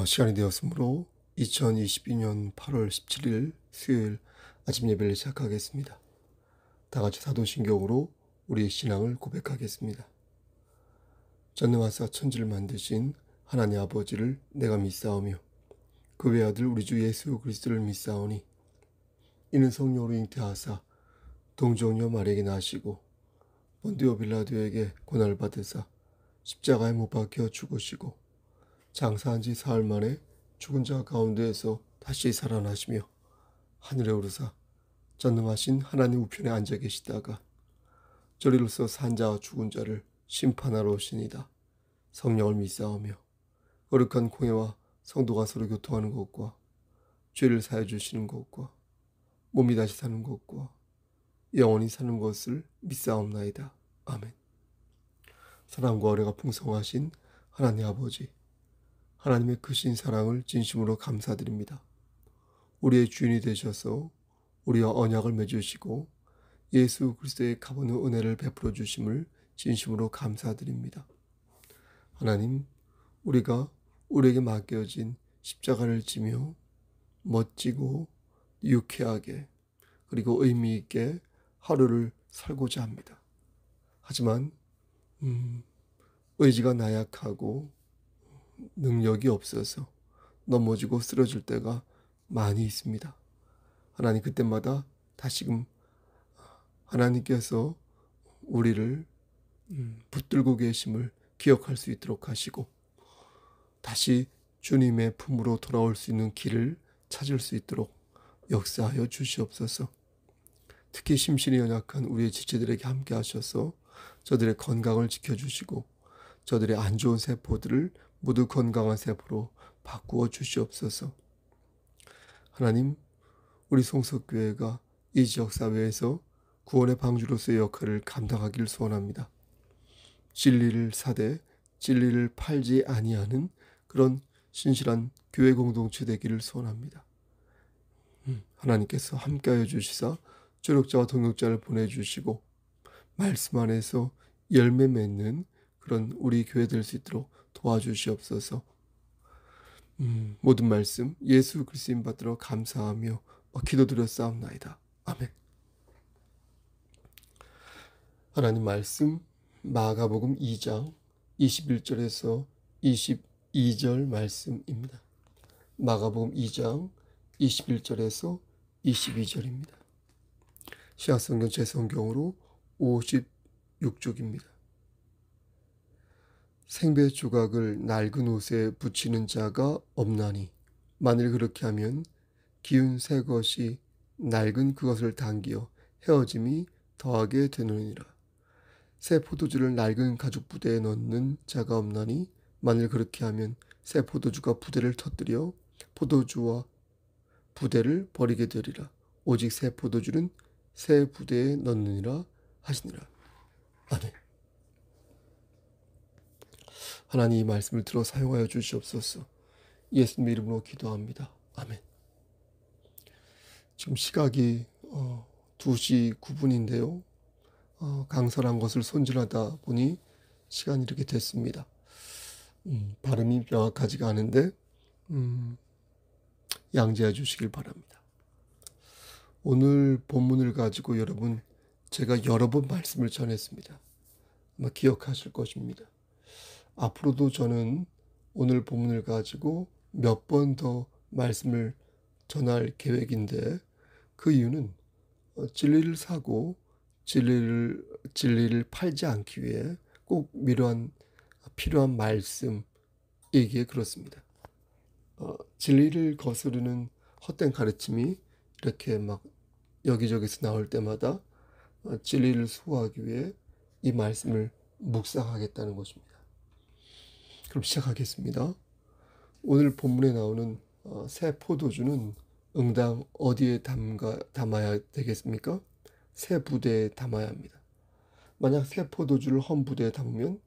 시간이 되었으므로 2022년 8월 17일 수요일 아침 예배를 시작하겠습니다. 다 같이 사도신경으로 우리의 신앙을 고백하겠습니다. 전능하사 천지를 만드신 하나님 아버지를 내가 믿사오며 그 외아들 우리 주 예수 그리스도를 믿사오니 이는 성령으로 잉태하사 동정녀 마리아에게 나시고 본디오 빌라도에게 고난을 받으사 십자가에 못 박혀 죽으시고 장사한 지 사흘 만에 죽은 자 가운데에서 다시 살아나시며 하늘에 오르사 전능하신 하나님 우편에 앉아 계시다가 저리로서 산 자와 죽은 자를 심판하러 오시니다. 성령을 믿사오며 거룩한 공예와 성도가 서로 교통하는 것과 죄를 사해 주시는 것과 몸이 다시 사는 것과 영원히 사는 것을 믿사옵나이다. 아멘. 사랑과 은혜가 풍성하신 하나님 아버지, 하나님의 크신 사랑을 진심으로 감사드립니다. 우리의 주인이 되셔서 우리와 언약을 맺으시고 예수 그리스도의 값없는 은혜를 베풀어 주심을 진심으로 감사드립니다. 하나님, 우리가 우리에게 맡겨진 십자가를 지며 멋지고 유쾌하게 그리고 의미 있게 하루를 살고자 합니다. 하지만 의지가 나약하고 능력이 없어서 넘어지고 쓰러질 때가 많이 있습니다. 하나님, 그때마다 다시금 하나님께서 우리를 붙들고 계심을 기억할 수 있도록 하시고 다시 주님의 품으로 돌아올 수 있는 길을 찾을 수 있도록 역사하여 주시옵소서. 특히 심신이 연약한 우리의 지체들에게 함께 하셔서 저들의 건강을 지켜주시고 저들의 안 좋은 세포들을 모두 건강한 세포로 바꾸어 주시옵소서. 하나님, 우리 송석교회가 이 지역사회에서 구원의 방주로서의 역할을 감당하기를 소원합니다. 진리를 사되 진리를 팔지 아니하는 그런 신실한 교회 공동체 되기를 소원합니다. 하나님께서 함께하여 주시사 조력자와 동역자를 보내주시고 말씀 안에서 열매 맺는 그런 우리 교회 될 수 있도록 도와주시옵소서. 모든 말씀 예수 그리스도인 받들어 감사하며 기도드렸사옵나이다. 아멘. 하나님 말씀 마가복음 2장 21절에서 22절 말씀입니다. 마가복음 2장 21절에서 22절입니다. 시각성경 제성경으로 56쪽입니다. 생배 조각을 낡은 옷에 붙이는 자가 없나니 만일 그렇게 하면 기운 새 것이 낡은 그것을 당기어 헤어짐이 더하게 되느니라. 새 포도주를 낡은 가죽 부대에 넣는 자가 없나니 만일 그렇게 하면 새 포도주가 부대를 터뜨려 포도주와 부대를 버리게 되리라. 오직 새 포도주는 새 부대에 넣느니라 하시니라. 아멘. 하나님, 이 말씀을 들어 사용하여 주시옵소서. 예수님 이름으로 기도합니다. 아멘. 지금 시각이 2시 9분인데요. 강설한 것을 손질하다 보니 시간이 이렇게 됐습니다. 발음이 명확하지가 않은데 양지해 주시길 바랍니다. 오늘 본문을 가지고 여러분, 제가 여러 번 말씀을 전했습니다. 아마 기억하실 것입니다. 앞으로도 저는 오늘 본문을 가지고 몇 번 더 말씀을 전할 계획인데 그 이유는 진리를 사고 진리를 팔지 않기 위해 꼭 필요한 말씀이기에 그렇습니다. 진리를 거스르는 헛된 가르침이 이렇게 막 여기저기서 나올 때마다 진리를 수호하기 위해 이 말씀을 묵상하겠다는 것입니다. 그럼 시작하겠습니다. 오늘 본문에 나오는 새 포도주는 응당 어디에 담아야 되겠습니까? 새 부대에 담아야 합니다. 만약 새 포도주를 헌 부대에 담으면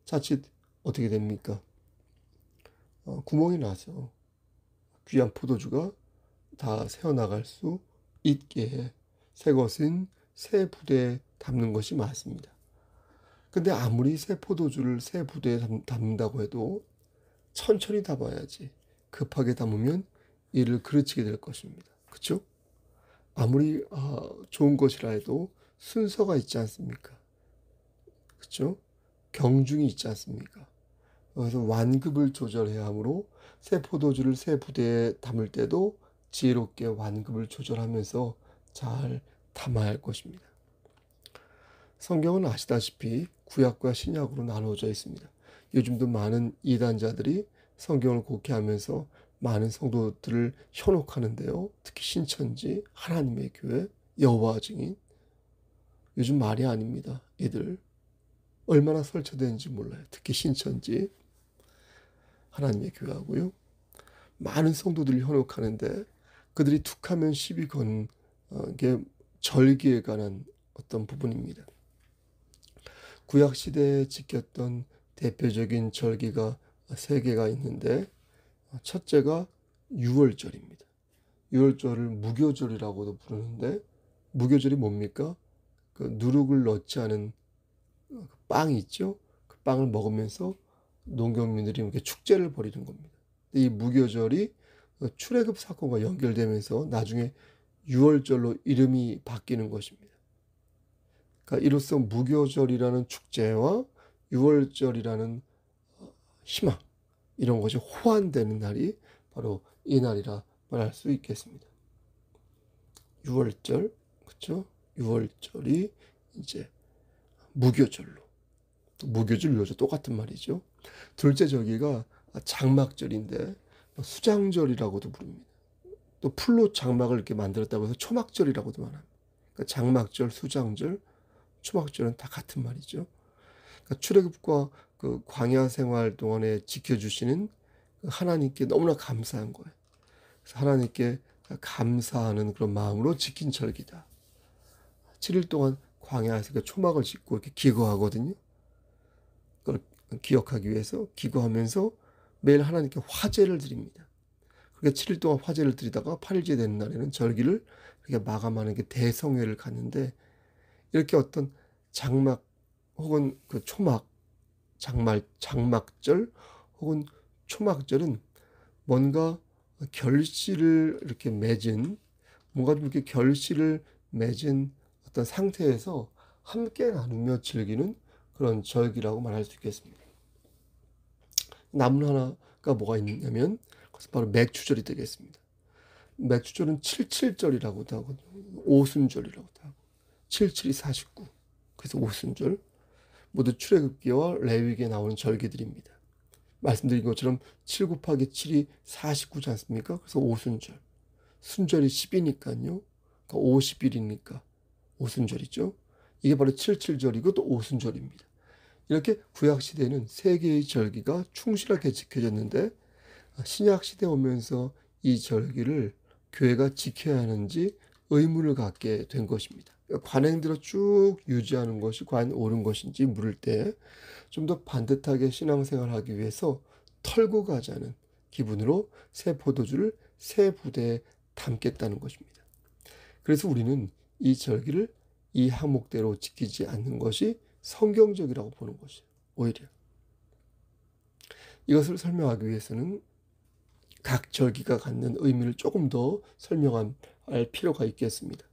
자칫 어떻게 됩니까? 구멍이 나서 귀한 포도주가 다 새어나갈 수 있게 해 새 것은 새 부대에 담는 것이 맞습니다. 근데 아무리 새 포도주를 새 부대에 담는다고 해도 천천히 담아야지. 급하게 담으면 이를 그르치게 될 것입니다. 그렇죠? 아무리 좋은 것이라 해도 순서가 있지 않습니까? 그렇죠? 경중이 있지 않습니까? 그래서 완급을 조절해야 하므로 새 포도주를 새 부대에 담을 때도 지혜롭게 완급을 조절하면서 잘 담아야 할 것입니다. 성경은 아시다시피 구약과 신약으로 나누어져 있습니다. 요즘도 많은 이단자들이 성경을 곡해하면서 많은 성도들을 현혹하는데요. 특히 신천지, 하나님의 교회, 여호와 증인. 요즘 말이 아닙니다. 이들 얼마나 설치되는지 몰라요. 특히 신천지, 하나님의 교회하고요. 많은 성도들을 현혹하는데 그들이 툭하면 시비 거는 게 절기에 관한 어떤 부분입니다. 구약 시대에 지켰던 대표적인 절기가 세 개가 있는데 첫째가 유월절입니다. 유월절을 무교절이라고도 부르는데 무교절이 뭡니까? 그 누룩을 넣지 않은 빵이 있죠. 그 빵을 먹으면서 농경민들이 이렇게 축제를 벌이는 겁니다. 이 무교절이 출애굽 사건과 연결되면서 나중에 유월절로 이름이 바뀌는 것입니다. 그러니까 이로써 무교절이라는 축제와 유월절이라는 희망, 이런 것이 호환되는 날이 바로 이 날이라 말할 수 있겠습니다. 유월절, 그렇죠? 유월절이 이제 무교절로, 또 무교절, 유월절 똑같은 말이죠. 둘째 절기가 장막절인데 수장절이라고도 부릅니다. 또 풀로 장막을 이렇게 만들었다고 해서 초막절이라고도 말합니다. 그러니까 장막절, 수장절, 초막절은 다 같은 말이죠. 그러니까 출애굽과 그 광야 생활 동안에 지켜주시는 하나님께 너무나 감사한 거예요. 그래서 하나님께 감사하는 그런 마음으로 지킨 절기다. 7일 동안 광야에서 그 초막을 짓고 이렇게 기거하거든요. 그걸 기억하기 위해서 기거하면서 매일 하나님께 화제를 드립니다. 그러니까 7일 동안 화제를 드리다가 8일째 되는 날에는 절기를 이렇게 마감하는 게 대성회를 갖는데 이렇게 어떤 장막 혹은 그 초막, 장막절 혹은 초막절은 뭔가 결실을 이렇게 맺은, 뭔가 좀 이렇게 결실을 맺은 어떤 상태에서 함께 나누며 즐기는 그런 절기라고 말할 수 있겠습니다. 나무 하나가 뭐가 있냐면 그것은 바로 맥추절이 되겠습니다. 맥추절은 77절이라고도 하고 오순절이라고도 하고 77이 49, 그래서 오순절, 모두 출애굽기와 레위기에 나오는 절기들입니다. 말씀드린 것처럼 7 곱하기 7이 49지 않습니까? 그래서 오순절, 순절이 10이니까요. 그러니까 50일이니까 오순절이죠. 이게 바로 77절이고 또 오순절입니다. 이렇게 구약시대에는 세 개의 절기가 충실하게 지켜졌는데 신약시대에 오면서 이 절기를 교회가 지켜야 하는지 의문을 갖게 된 것입니다. 관행대로 쭉 유지하는 것이 과연 옳은 것인지 물을 때 좀 더 반듯하게 신앙생활하기 위해서 털고 가자는 기분으로 새 포도주를 새 부대에 담겠다는 것입니다. 그래서 우리는 이 절기를 이 항목대로 지키지 않는 것이 성경적이라고 보는 것이에요. 오히려 이것을 설명하기 위해서는 각 절기가 갖는 의미를 조금 더 설명할 필요가 있겠습니다.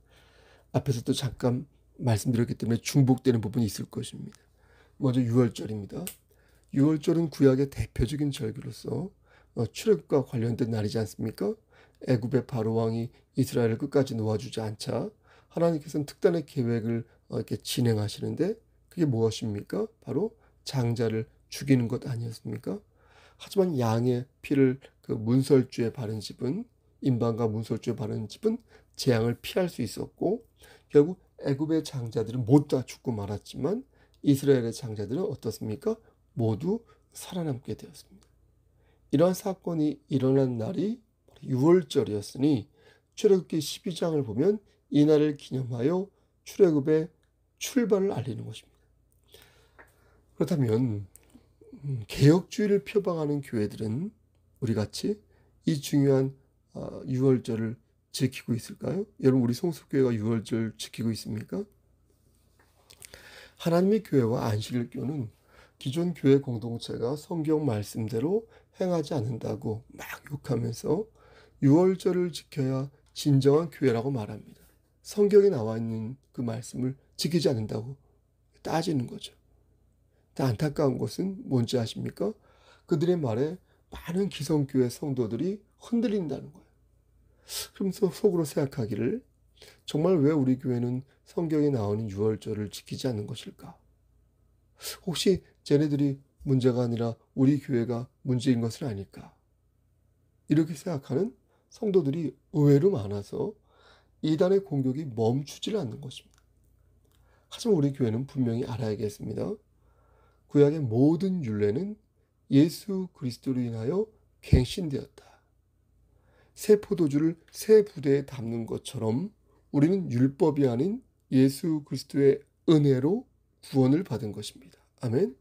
앞에서도 잠깐 말씀드렸기 때문에 중복되는 부분이 있을 것입니다. 먼저 유월절입니다. 유월절은 구약의 대표적인 절기로서 출애굽과 관련된 날이지 않습니까? 애굽의 바로 왕이 이스라엘을 끝까지 놓아주지 않자 하나님께서는 특단의 계획을 이렇게 진행하시는데 그게 무엇입니까? 바로 장자를 죽이는 것 아니었습니까? 하지만 양의 피를 그 문설주에 바른 집은, 인방과 문설주에 바른 집은 재앙을 피할 수 있었고 결국 애굽의 장자들은 모두 다 죽고 말았지만 이스라엘의 장자들은 어떻습니까? 모두 살아남게 되었습니다. 이러한 사건이 일어난 날이 유월절이었으니 출애굽기 12장을 보면 이 날을 기념하여 출애굽의 출발을 알리는 것입니다. 그렇다면 개혁주의를 표방하는 교회들은 우리같이 이 중요한 유월절을 지키고 있을까요? 여러분, 우리 성수교회가 유월절 지키고 있습니까? 하나님의 교회와 안식일교는 기존 교회 공동체가 성경 말씀대로 행하지 않는다고 막 욕하면서 유월절을 지켜야 진정한 교회라고 말합니다. 성경에 나와 있는 그 말씀을 지키지 않는다고 따지는 거죠. 안타까운 것은 뭔지 아십니까? 그들의 말에 많은 기성교회 성도들이 흔들린다는 거예요. 그러면서 속으로 생각하기를, 정말 왜 우리 교회는 성경에 나오는 유월절을 지키지 않는 것일까? 혹시 쟤네들이 문제가 아니라 우리 교회가 문제인 것은 아닐까? 이렇게 생각하는 성도들이 의외로 많아서 이단의 공격이 멈추질 않는 것입니다. 하지만 우리 교회는 분명히 알아야겠습니다. 구약의 모든 율례는 예수 그리스도로 인하여 갱신되었다. 새 포도주를 새 부대에 담는 것처럼 우리는 율법이 아닌 예수 그리스도의 은혜로 구원을 받은 것입니다. 아멘.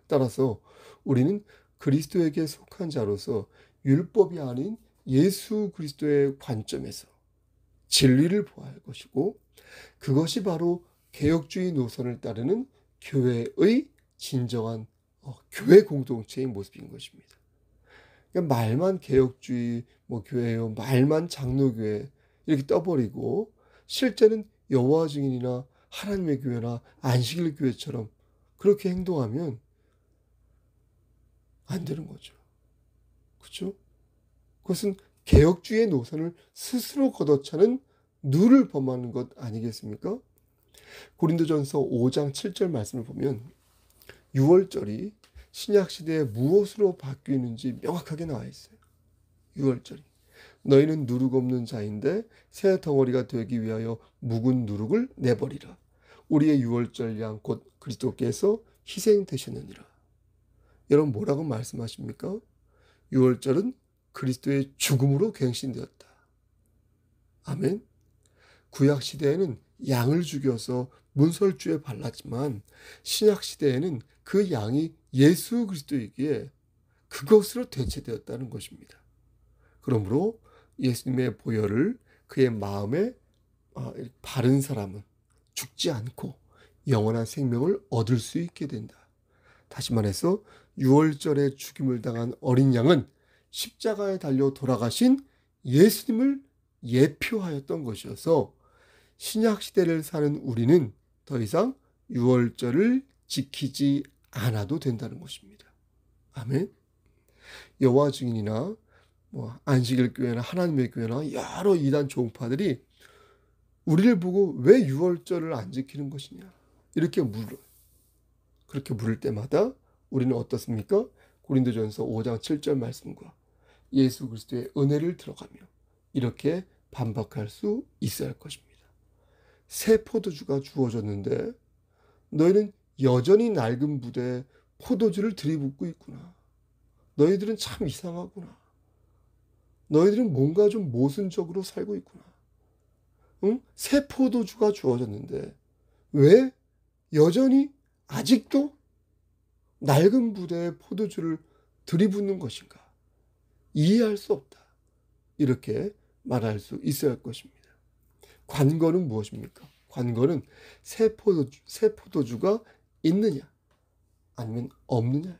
따라서 우리는 그리스도에게 속한 자로서 율법이 아닌 예수 그리스도의 관점에서 진리를 보아야 할 것이고, 그것이 바로 개혁주의 노선을 따르는 교회의 진정한 교회 공동체의 모습인 것입니다. 그러니까 말만 개혁주의 교회요, 말만 장로교회 이렇게 떠버리고 실제는 여호와 증인이나 하나님의 교회나 안식일 교회처럼 그렇게 행동하면 안 되는 거죠. 그렇죠? 그것은 개혁주의 노선을 스스로 걷어차는 누를 범하는 것 아니겠습니까? 고린도전서 5장 7절 말씀을 보면 유월절이 신약시대에 무엇으로 바뀌는지 명확하게 나와 있어요. 유월절이 너희는 누룩 없는 자인데 새 덩어리가 되기 위하여 묵은 누룩을 내버리라. 우리의 유월절 양 곧 그리스도께서 희생되셨느니라. 여러분 뭐라고 말씀하십니까? 유월절은 그리스도의 죽음으로 갱신되었다. 아멘. 구약시대에는 양을 죽여서 문설주에 발랐지만 신약시대에는 그 양이 예수 그리스도이기에 그것으로 대체되었다는 것입니다. 그러므로 예수님의 보혈을 그의 마음에 바른 사람은 죽지 않고 영원한 생명을 얻을 수 있게 된다. 다시 말해서 유월절에 죽임을 당한 어린 양은 십자가에 달려 돌아가신 예수님을 예표하였던 것이어서 신약시대를 사는 우리는 더 이상 유월절을 지키지 않아도 된다는 것입니다. 아멘. 여호와 증인이나 안식일 교회나 하나님의 교회나 여러 이단 종파들이 우리를 보고 왜 유월절을 안 지키는 것이냐 이렇게 물어요. 그렇게 물을 때마다 우리는 어떻습니까? 고린도전서 5장 7절 말씀과 예수 그리스도의 은혜를 들어가며 이렇게 반박할 수 있어야 할 것입니다. 새 포도주가 주어졌는데 너희는 여전히 낡은 부대에 포도주를 들이붓고 있구나. 너희들은 참 이상하구나. 너희들은 뭔가 좀 모순적으로 살고 있구나. 응? 새 포도주가 주어졌는데 왜 여전히 아직도 낡은 부대에 포도주를 들이붓는 것인가? 이해할 수 없다. 이렇게 말할 수 있어야 할 것입니다. 관건은 무엇입니까? 관건은 새 포도주가 있느냐 아니면 없느냐.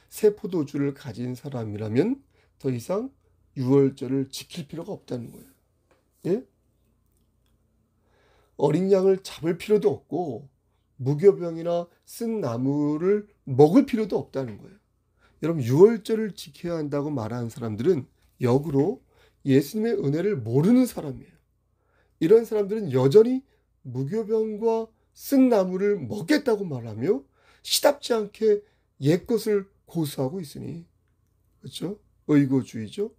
새 포도주를 가진 사람이라면 더 이상 유월절을 지킬 필요가 없다는 거예요. 예? 어린 양을 잡을 필요도 없고 무교병이나 쓴 나무를 먹을 필요도 없다는 거예요. 여러분 유월절을 지켜야 한다고 말하는 사람들은 역으로 예수님의 은혜를 모르는 사람이에요. 이런 사람들은 여전히 무교병과 쓴 나무를 먹겠다고 말하며 시답지 않게 옛것을 고수하고 있으니, 그렇죠? 의고주의죠.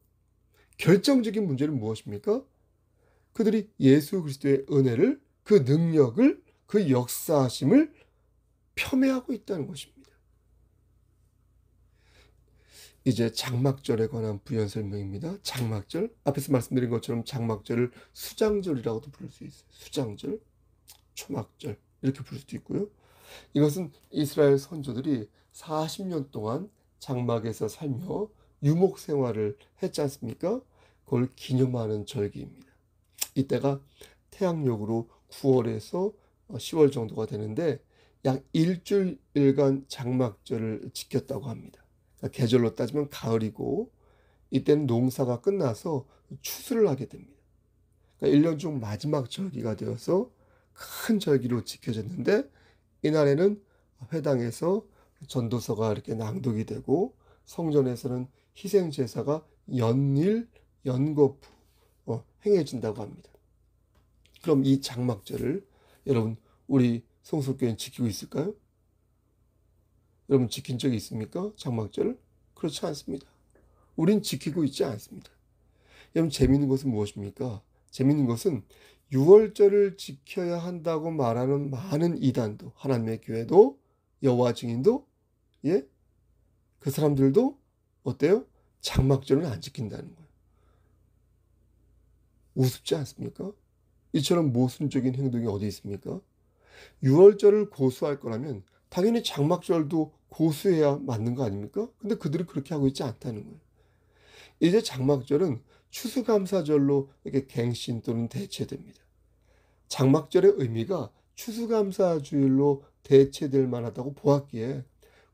결정적인 문제는 무엇입니까? 그들이 예수 그리스도의 은혜를, 그 능력을, 그 역사하심을 폄훼하고 있다는 것입니다. 이제 장막절에 관한 부연 설명입니다. 장막절, 앞에서 말씀드린 것처럼 장막절을 수장절이라고도 부를 수 있어요. 수장절, 초막절 이렇게 부를 수도 있고요. 이것은 이스라엘 선조들이 40년 동안 장막에서 살며 유목 생활을 했지 않습니까? 그걸 기념하는 절기입니다. 이때가 태양력으로 9월에서 10월 정도가 되는데 약 일주일간 장막절을 지켰다고 합니다. 그러니까 계절로 따지면 가을이고 이때는 농사가 끝나서 추수를 하게 됩니다. 그러니까 1년 중 마지막 절기가 되어서 큰 절기로 지켜졌는데 이날에는 회당에서 전도서가 이렇게 낭독이 되고 성전에서는 희생 제사가 연일 연거푸 행해진다고 합니다. 그럼 이 장막절을 여러분 우리 성소교회는 지키고 있을까요? 여러분 지킨 적이 있습니까? 장막절을? 그렇지 않습니다. 우린 지키고 있지 않습니다. 여러분 재미있는 것은 무엇입니까? 재미있는 것은 6월절을 지켜야 한다고 말하는 많은 이단도, 하나님의 교회도, 여호와 증인도, 예? 그 사람들도 어때요? 장막절은 안 지킨다는 거예요. 우습지 않습니까? 이처럼 모순적인 행동이 어디 있습니까? 6월절을 고수할 거라면 당연히 장막절도 고수해야 맞는 거 아닙니까? 근데 그들은 그렇게 하고 있지 않다는 거예요. 이제 장막절은 추수감사절로 이렇게 갱신 또는 대체됩니다. 장막절의 의미가 추수감사주일로 대체될 만하다고 보았기에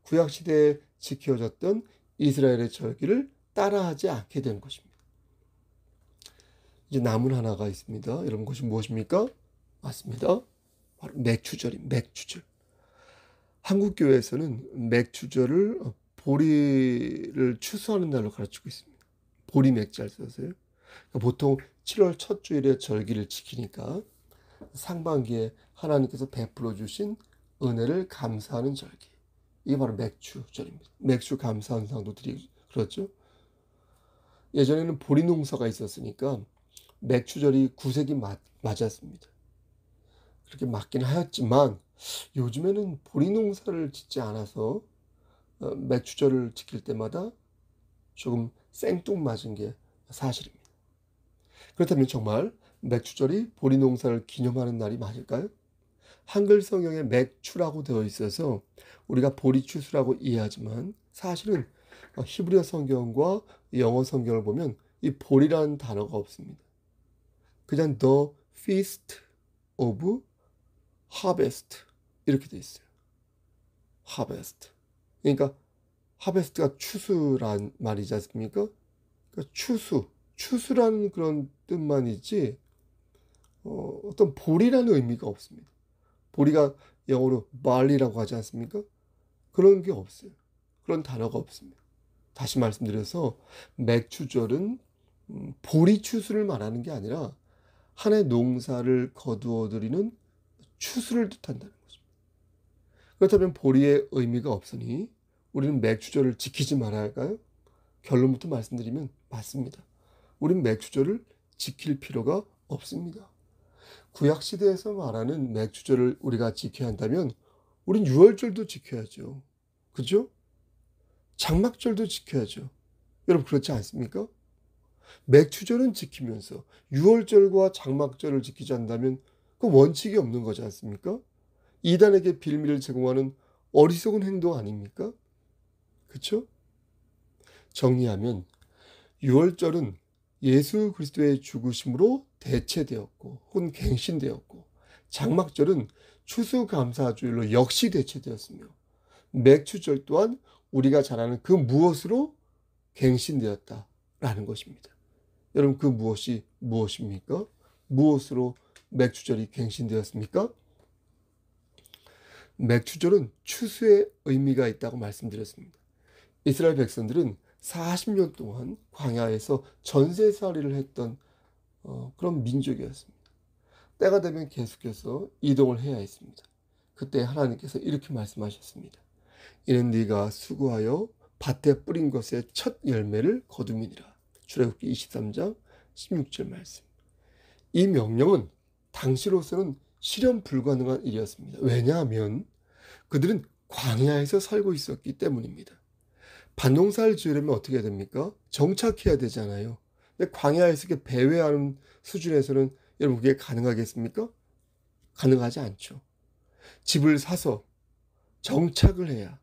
구약시대에 지켜졌던 이스라엘의 절기를 따라하지 않게 된 것입니다. 이제 남은 하나가 있습니다. 여러분 그것이 무엇입니까? 맞습니다. 바로 맥추절입니다. 맥추절. 한국교회에서는 맥추절을 보리를 추수하는 날로 가르치고 있습니다. 보리 맥자를 써서요. 보통 7월 첫 주일에 절기를 지키니까 상반기에 하나님께서 베풀어 주신 은혜를 감사하는 절기. 이게 바로 맥추절입니다. 맥추 감사 헌상도 드리고 그렇죠. 예전에는 보리 농사가 있었으니까 맥추절이 구색이 맞았습니다. 그렇게 맞긴 하였지만 요즘에는 보리 농사를 짓지 않아서 맥추절을 지킬 때마다 조금 생뚱맞은 게 사실입니다. 그렇다면 정말 맥추절이 보리 농사를 기념하는 날이 맞을까요? 한글 성경에 맥추라고 되어 있어서 우리가 보리 추수라고 이해하지만 사실은 히브리어 성경과 영어 성경을 보면 이 보리라는 단어가 없습니다. 그냥 the feast of harvest 이렇게 돼 있어요. harvest. 그러니까 harvest가 추수란 말이지 않습니까? 그러니까 추수라는 그런 뜻만이지 어떤 보리라는 의미가 없습니다. 보리가 영어로 barley라고 하지 않습니까? 그런 게 없어요. 그런 단어가 없습니다. 다시 말씀드려서 맥추절은 보리 추수를 말하는 게 아니라 한 해 농사를 거두어들이는 추수를 뜻한다는 것입니다. 그렇다면 보리의 의미가 없으니 우리는 맥추절을 지키지 말아야 할까요? 결론부터 말씀드리면 맞습니다. 우리는 맥추절을 지킬 필요가 없습니다. 구약시대에서 말하는 맥추절을 우리가 지켜야 한다면 우린 6월절도 지켜야죠. 그죠? 장막절도 지켜야죠. 여러분 그렇지 않습니까? 맥추절은 지키면서 6월절과 장막절을 지키지 않는다면 그 원칙이 없는 거지 않습니까? 이단에게 빌미를 제공하는 어리석은 행동 아닙니까? 그렇죠? 정리하면 6월절은 예수 그리스도의 죽으심으로 대체되었고 혹은 갱신되었고 장막절은 추수감사주일로 역시 대체되었으며 맥추절 또한 우리가 잘 아는 그 무엇으로 갱신되었다라는 것입니다. 여러분 그 무엇이 무엇입니까? 무엇으로 맥추절이 갱신되었습니까? 맥추절은 추수의 의미가 있다고 말씀드렸습니다. 이스라엘 백성들은 40년 동안 광야에서 전세살이를 했던 그런 민족이었습니다. 때가 되면 계속해서 이동을 해야 했습니다. 그때 하나님께서 이렇게 말씀하셨습니다. 이는 네가 수고하여 밭에 뿌린 것의 첫 열매를 거둠이니라. 출애굽기 23장 16절 말씀. 이 명령은 당시로서는 실현 불가능한 일이었습니다. 왜냐하면 그들은 광야에서 살고 있었기 때문입니다. 밭농사를 지으려면 어떻게 해야 됩니까? 정착해야 되잖아요. 근데 광야에서 이렇게 배회하는 수준에서는 여러분 그게 가능하겠습니까? 가능하지 않죠. 집을 사서 정착을 해야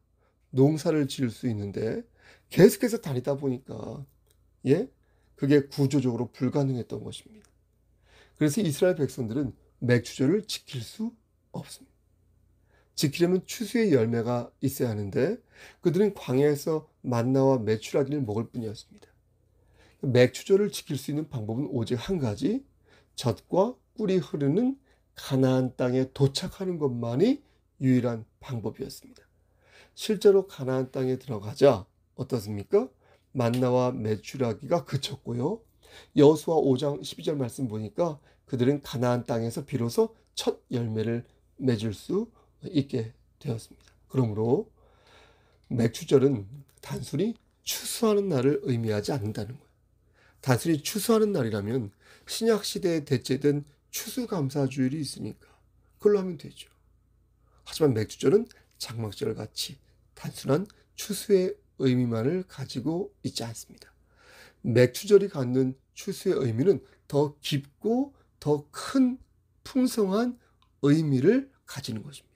농사를 지을 수 있는데 계속해서 다니다 보니까 그게 구조적으로 불가능했던 것입니다. 그래서 이스라엘 백성들은 맥추절을 지킬 수 없습니다. 지키려면 추수의 열매가 있어야 하는데 그들은 광야에서 만나와 메추라기를 먹을 뿐이었습니다. 맥추절을 지킬 수 있는 방법은 오직 한 가지, 젖과 꿀이 흐르는 가나안 땅에 도착하는 것만이 유일한 방법이었습니다. 실제로 가나안 땅에 들어가자 어떻습니까? 만나와 메추라기가 그쳤고요. 여호수아 5장 12절 말씀 보니까 그들은 가나안 땅에서 비로소 첫 열매를 맺을 수 있게 되었습니다. 그러므로 맥추절은 단순히 추수하는 날을 의미하지 않는다는 거예요. 단순히 추수하는 날이라면 신약 시대에 대체된 추수감사주일이 있으니까 그걸로 하면 되죠. 하지만 맥주절은 장막절 같이 단순한 추수의 의미만을 가지고 있지 않습니다. 맥주절이 갖는 추수의 의미는 더 깊고 더 큰 풍성한 의미를 가지는 것입니다.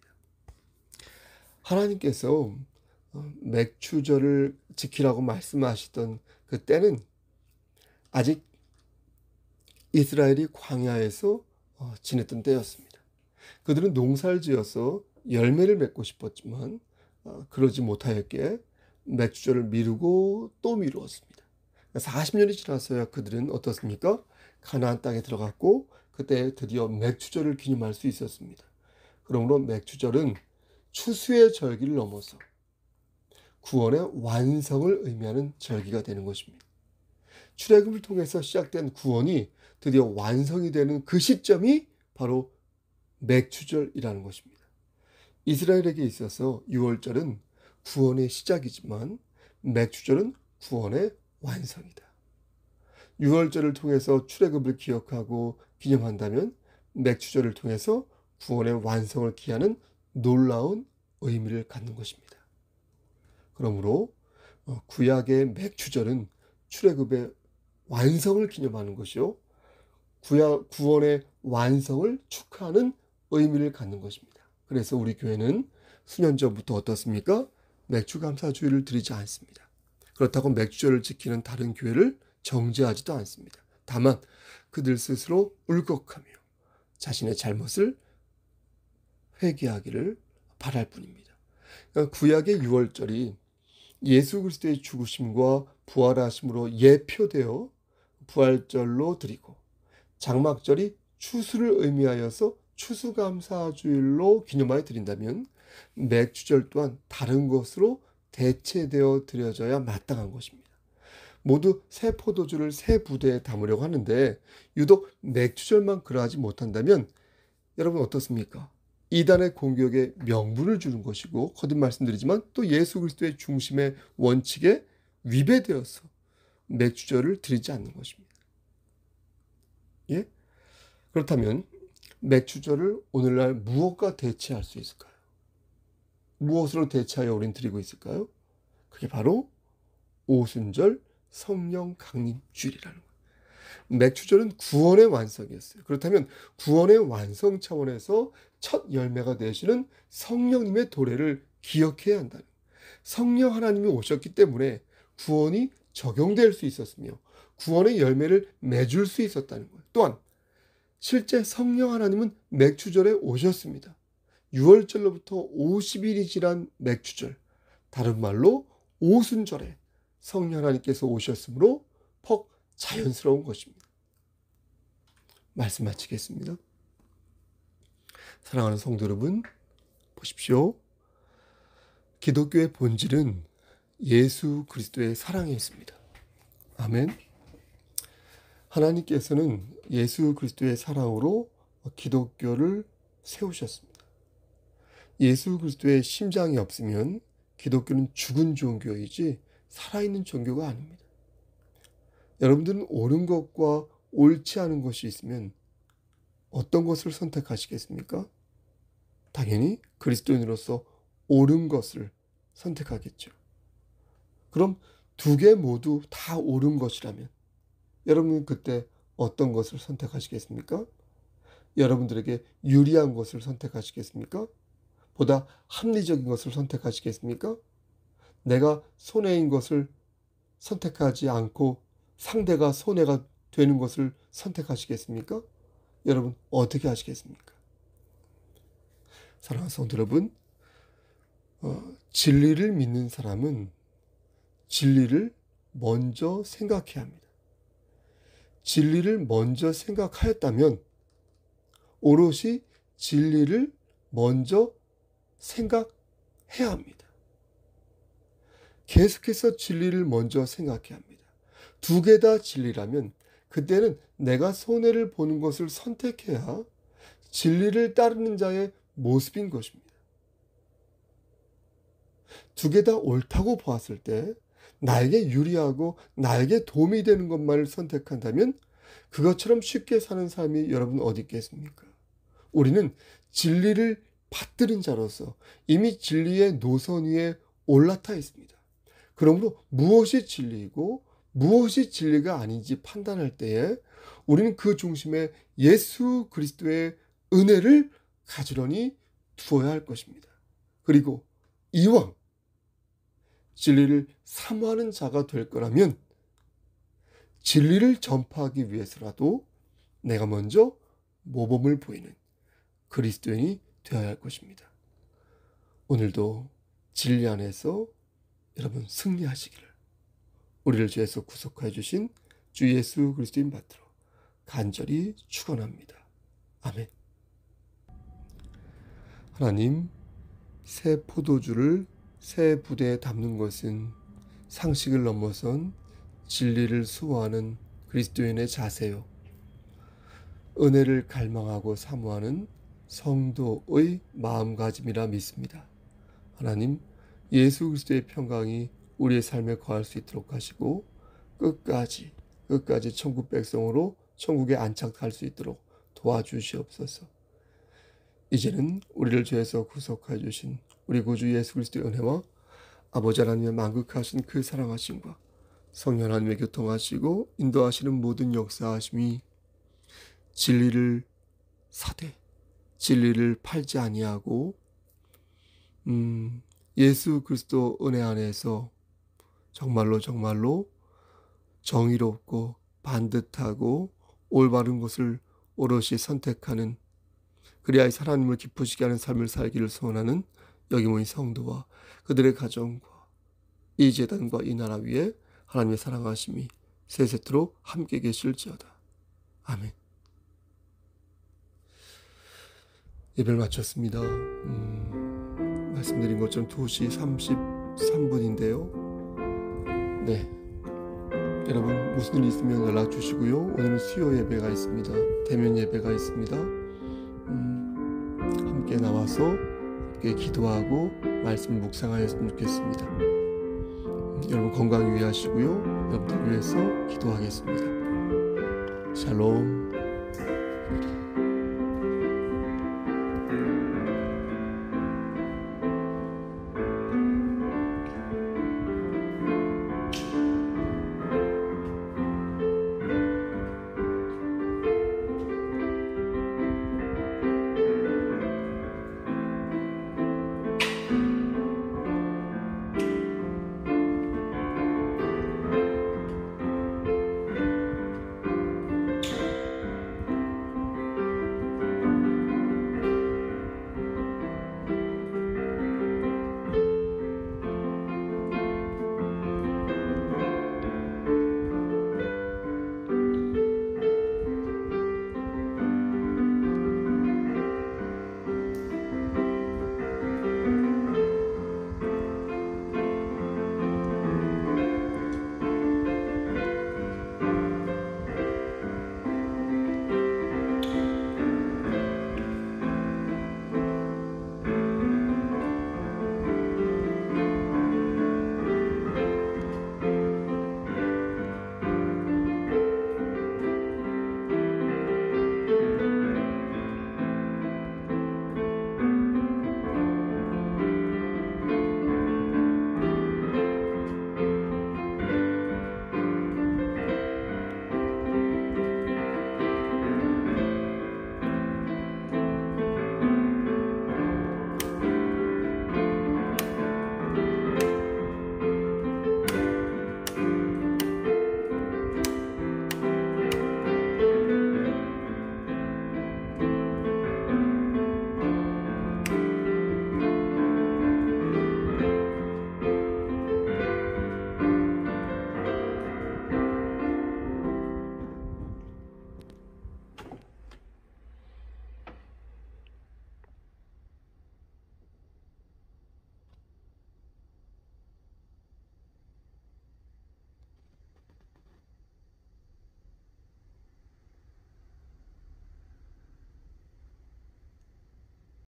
하나님께서 맥주절을 지키라고 말씀하시던 그 때는 아직 이스라엘이 광야에서 지냈던 때였습니다. 그들은 농사를 지어서 열매를 맺고 싶었지만 그러지 못하였기에 맥주절을 미루고 또 미루었습니다. 40년이 지나서야 그들은 어떻습니까? 가나안 땅에 들어갔고 그때 드디어 맥주절을 기념할 수 있었습니다. 그러므로 맥주절은 추수의 절기를 넘어서 구원의 완성을 의미하는 절기가 되는 것입니다. 출애굽을 통해서 시작된 구원이 드디어 완성이 되는 그 시점이 바로 맥주절이라는 것입니다. 이스라엘에게 있어서 유월절은 구원의 시작이지만 맥주절은 구원의 완성이다. 유월절을 통해서 출애굽을 기억하고 기념한다면 맥주절을 통해서 구원의 완성을 기하는 놀라운 의미를 갖는 것입니다. 그러므로 구약의 맥주절은 출애굽의 완성을 기념하는 것이요. 구원의 완성을 축하하는 의미를 갖는 것입니다. 그래서 우리 교회는 수년 전부터 어떻습니까? 맥주감사주일을 드리지 않습니다. 그렇다고 맥주절을 지키는 다른 교회를 정죄하지도 않습니다. 다만 그들 스스로 울컥하며 자신의 잘못을 회개하기를 바랄 뿐입니다. 구약의 유월절이 예수 그리스도의 죽으심과 부활하심으로 예표되어 부활절로 드리고 장막절이 추수를 의미하여서 추수감사주일로 기념하여 드린다면 맥주절 또한 다른 것으로 대체되어 드려져야 마땅한 것입니다. 모두 새 포도주를 새 부대에 담으려고 하는데 유독 맥주절만 그러하지 못한다면 여러분 어떻습니까? 이단의 공격에 명분을 주는 것이고 거듭 말씀드리지만 또 예수 그리스도의 중심의 원칙에 위배되어서 맥주절을 드리지 않는 것입니다. 예? 그렇다면 맥주절을 오늘날 무엇과 대체할 수 있을까요? 무엇으로 대체하여 우리는 드리고 있을까요? 그게 바로 오순절 성령 강림 주일이라는 거예요. 맥주절은 구원의 완성이었어요. 그렇다면 구원의 완성 차원에서 첫 열매가 되시는 성령님의 도래를 기억해야 한다는 거예요. 성령 하나님이 오셨기 때문에 구원이 적용될 수 있었으며 구원의 열매를 맺을 수 있었다는 거예요. 또한 실제 성령 하나님은 맥주절에 오셨습니다. 6월절로부터 50일이 지난 맥주절, 다른 말로 오순절에 성령 하나님께서 오셨으므로 퍽 자연스러운 것입니다. 말씀 마치겠습니다. 사랑하는 성도 여러분, 보십시오. 기독교의 본질은 예수 그리스도의 사랑에 있습니다. 아멘. 하나님께서는 예수 그리스도의 사랑으로 기독교를 세우셨습니다. 예수 그리스도의 심장이 없으면 기독교는 죽은 종교이지 살아있는 종교가 아닙니다. 여러분들은 옳은 것과 옳지 않은 것이 있으면 어떤 것을 선택하시겠습니까? 당연히 그리스도인으로서 옳은 것을 선택하겠죠. 그럼 두 개 모두 다 옳은 것이라면 여러분은 그때 어떤 것을 선택하시겠습니까? 여러분들에게 유리한 것을 선택하시겠습니까? 보다 합리적인 것을 선택하시겠습니까? 내가 손해인 것을 선택하지 않고 상대가 손해가 되는 것을 선택하시겠습니까? 여러분 어떻게 하시겠습니까? 사랑하는 성도 여러분, 진리를 믿는 사람은 진리를 먼저 생각해야 합니다. 진리를 먼저 생각하였다면 오롯이 진리를 먼저 생각해야 합니다. 계속해서 진리를 먼저 생각해야 합니다. 두 개 다 진리라면 그때는 내가 손해를 보는 것을 선택해야 진리를 따르는 자의 모습인 것입니다. 두 개 다 옳다고 보았을 때 나에게 유리하고 나에게 도움이 되는 것만을 선택한다면 그것처럼 쉽게 사는 사람이 여러분 어디 있겠습니까? 우리는 진리를 받드는 자로서 이미 진리의 노선 위에 올라타 있습니다. 그러므로 무엇이 진리이고 무엇이 진리가 아닌지 판단할 때에 우리는 그 중심에 예수 그리스도의 은혜를 가지런히 두어야 할 것입니다. 그리고 이왕 진리를 사모하는 자가 될 거라면 진리를 전파하기 위해서라도 내가 먼저 모범을 보이는 그리스도인이 되어야 할 것입니다. 오늘도 진리 안에서 여러분 승리하시기를 우리를 죄에서 구속하여 주신 주 예수 그리스도인 받들어 간절히 축원합니다. 아멘. 하나님, 새 포도주를 새 부대에 담는 것은 상식을 넘어선 진리를 수호하는 그리스도인의 자세요. 은혜를 갈망하고 사모하는 성도의 마음가짐이라 믿습니다. 하나님, 예수 그리스도의 평강이 우리의 삶에 거할 수 있도록 하시고 끝까지 천국 백성으로 천국에 안착할 수 있도록 도와주시옵소서. 이제는 우리를 죄에서 구속하여 주신 우리 구주 예수 그리스도의 은혜와 아버지 하나님의 만극하신 그 사랑하심과 성령 하나님의 교통하시고 인도하시는 모든 역사하심이 진리를 사되 진리를 팔지 아니하고 예수 그리스도 은혜 안에서 정말로 정의롭고 반듯하고 올바른 것을 오롯이 선택하는 그리하여 하나님을 기쁘시게 하는 삶을 살기를 소원하는 여기 모인 성도와 그들의 가정과 이 제단과 이 나라 위에 하나님의 사랑하심이 세세토록 함께 계실지어다. 아멘. 예배를 마쳤습니다. 말씀드린 것처럼 2시 33분인데요. 네, 여러분 무슨 일 있으면 연락 주시고요. 오늘은 수요 예배가 있습니다. 대면 예배가 있습니다. 함께 나와서 함께 기도하고 말씀 묵상하였으면 좋겠습니다. 여러분 건강 유의하시고요. 여러분들 위해서 기도하겠습니다. 샬롬.